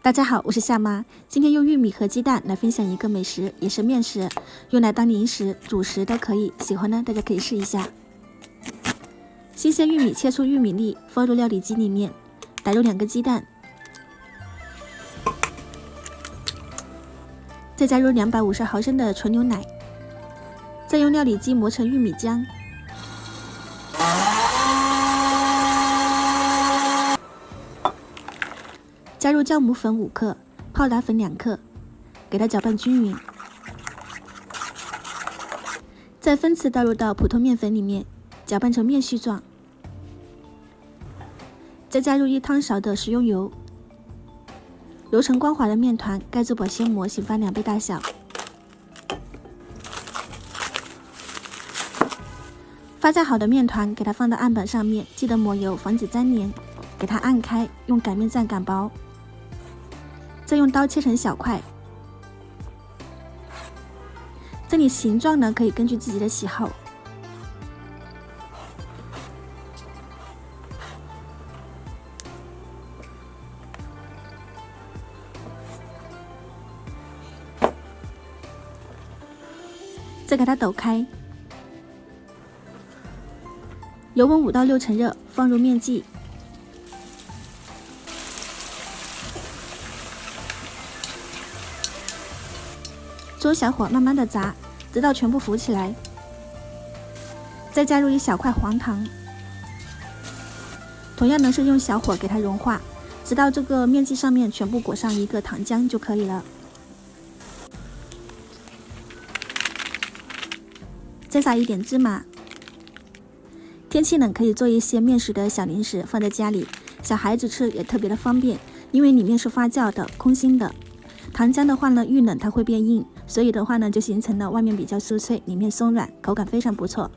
大家好，我是夏妈。今天用玉米和鸡蛋来分享一个美食，也是面食，用来当零食、主食都可以。喜欢呢，大家可以试一下。新鲜玉米切出玉米粒，放入料理机里面，打入2个鸡蛋，再加入250毫升的纯牛奶，再用料理机磨成玉米浆。加入酵母粉5克，泡打粉2克，给它搅拌均匀。再分次倒入到普通面粉里面，搅拌成面絮状。再加入1汤勺的食用油，揉成光滑的面团，盖住保鲜膜，醒发2倍大小。发酵好的面团给它放到案板上面，记得抹油，防止粘连。给它按开，用擀面杖擀薄。再用刀切成小块，这里形状呢可以根据自己的喜好。再给它抖开，油温5到6成热，放入面剂。中小火慢慢的炸，直到全部浮起来。再加入1小块黄糖，同样呢是用小火给它融化，直到这个面剂上面全部裹上1个糖浆就可以了。再撒一点芝麻。天气冷可以做一些面食的小零食，放在家里，小孩子吃也特别的方便，因为里面是发酵的、空心的。糖浆的话呢，遇冷它会变硬，所以的话呢，就形成了外面比较酥脆，里面松软，口感非常不错。